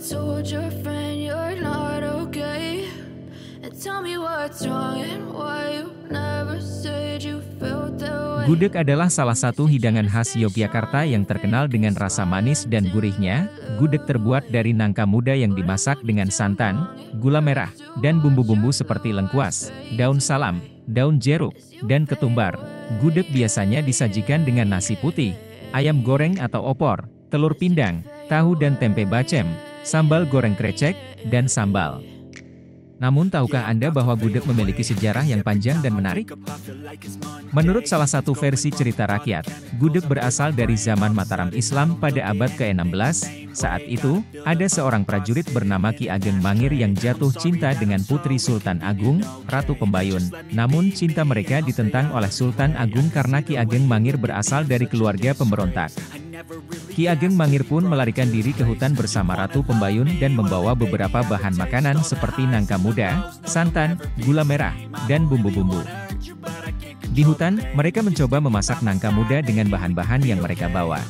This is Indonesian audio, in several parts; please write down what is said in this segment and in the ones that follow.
told your friend you're not okay? And tell me what's wrong and why you never said you felt that way. Gudeg adalah salah satu hidangan khas Yogyakarta yang terkenal dengan rasa manis dan gurihnya. Gudeg terbuat dari nangka muda yang dimasak dengan santan, gula merah, dan bumbu-bumbu seperti lengkuas, daun salam, daun jeruk, dan ketumbar. Gudeg biasanya disajikan dengan nasi putih, ayam goreng atau opor, telur pindang, tahu dan tempe bacem, sambal goreng krecek, dan sambal. Namun tahukah Anda bahwa gudeg memiliki sejarah yang panjang dan menarik? Menurut salah satu versi cerita rakyat, gudeg berasal dari zaman Mataram Islam pada abad ke-16. Saat itu, ada seorang prajurit bernama Ki Ageng Mangir yang jatuh cinta dengan putri Sultan Agung, Ratu Pembayun. Namun cinta mereka ditentang oleh Sultan Agung karena Ki Ageng Mangir berasal dari keluarga pemberontak. Ki Ageng Mangir pun melarikan diri ke hutan bersama Ratu Pembayun dan membawa beberapa bahan makanan seperti nangka muda, santan, gula merah, dan bumbu-bumbu. Di hutan, mereka mencoba memasak nangka muda dengan bahan-bahan yang mereka bawa.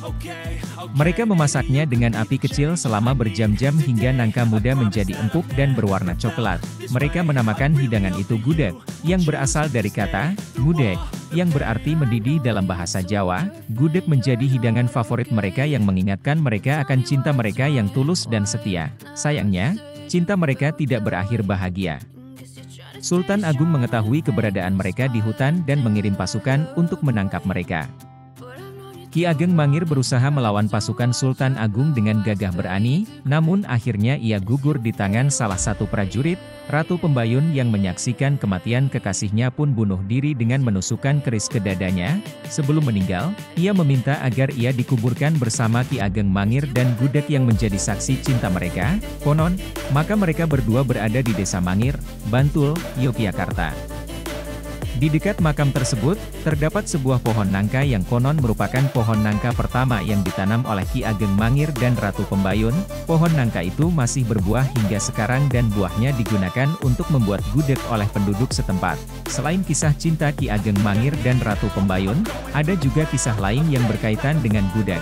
Mereka memasaknya dengan api kecil selama berjam-jam hingga nangka muda menjadi empuk dan berwarna coklat. Mereka menamakan hidangan itu gudeg, yang berasal dari kata gudeg, yang berarti mendidih dalam bahasa Jawa. Gudeg menjadi hidangan favorit mereka yang mengingatkan mereka akan cinta mereka yang tulus dan setia. Sayangnya, cinta mereka tidak berakhir bahagia. Sultan Agung mengetahui keberadaan mereka di hutan dan mengirim pasukan untuk menangkap mereka. Ki Ageng Mangir berusaha melawan pasukan Sultan Agung dengan gagah berani, namun akhirnya ia gugur di tangan salah satu prajurit. Ratu Pembayun yang menyaksikan kematian kekasihnya pun bunuh diri dengan menusukkan keris ke dadanya. Sebelum meninggal, ia meminta agar ia dikuburkan bersama Ki Ageng Mangir dan gudeg yang menjadi saksi cinta mereka. Konon, maka mereka berdua berada di Desa Mangir, Bantul, Yogyakarta. Di dekat makam tersebut, terdapat sebuah pohon nangka yang konon merupakan pohon nangka pertama yang ditanam oleh Ki Ageng Mangir dan Ratu Pembayun. Pohon nangka itu masih berbuah hingga sekarang dan buahnya digunakan untuk membuat gudeg oleh penduduk setempat. Selain kisah cinta Ki Ageng Mangir dan Ratu Pembayun, ada juga kisah lain yang berkaitan dengan gudeg.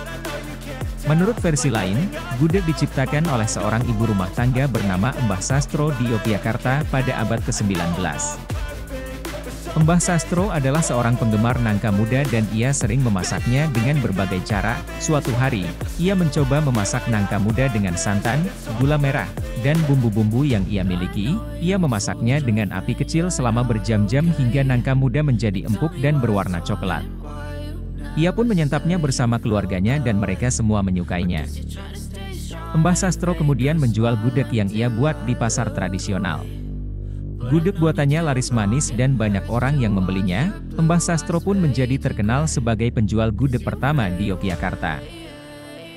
Menurut versi lain, gudeg diciptakan oleh seorang ibu rumah tangga bernama Mbah Sastro di Yogyakarta pada abad ke-19. Mbah Sastro adalah seorang penggemar nangka muda dan ia sering memasaknya dengan berbagai cara. Suatu hari, ia mencoba memasak nangka muda dengan santan, gula merah, dan bumbu-bumbu yang ia miliki. Ia memasaknya dengan api kecil selama berjam-jam hingga nangka muda menjadi empuk dan berwarna coklat. Ia pun menyantapnya bersama keluarganya dan mereka semua menyukainya. Mbah Sastro kemudian menjual gudeg yang ia buat di pasar tradisional. Gudeg buatannya laris manis dan banyak orang yang membelinya. Mbah Sastro pun menjadi terkenal sebagai penjual gudeg pertama di Yogyakarta.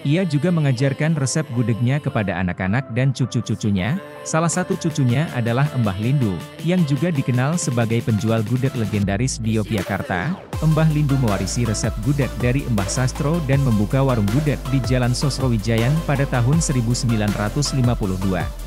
Ia juga mengajarkan resep gudegnya kepada anak-anak dan cucu-cucunya. Salah satu cucunya adalah Mbah Lindu, yang juga dikenal sebagai penjual gudeg legendaris di Yogyakarta. Mbah Lindu mewarisi resep gudeg dari Mbah Sastro dan membuka warung gudeg di Jalan Sosrowijayan pada tahun 1952.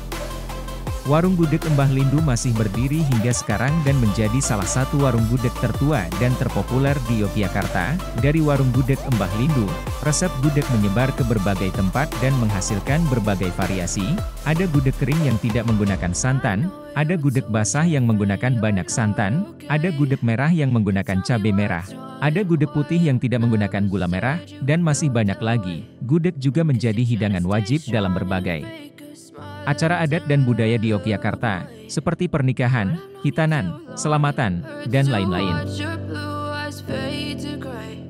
Warung gudeg Mbah Lindu masih berdiri hingga sekarang dan menjadi salah satu warung gudeg tertua dan terpopuler di Yogyakarta. Dari warung gudeg Mbah Lindu, resep gudeg menyebar ke berbagai tempat dan menghasilkan berbagai variasi. Ada gudeg kering yang tidak menggunakan santan, ada gudeg basah yang menggunakan banyak santan, ada gudeg merah yang menggunakan cabai merah, ada gudeg putih yang tidak menggunakan gula merah, dan masih banyak lagi. Gudeg juga menjadi hidangan wajib dalam berbagai acara adat dan budaya di Yogyakarta, seperti pernikahan, hitanan, selamatan, dan lain-lain. Watch your blue eyes fade to gray.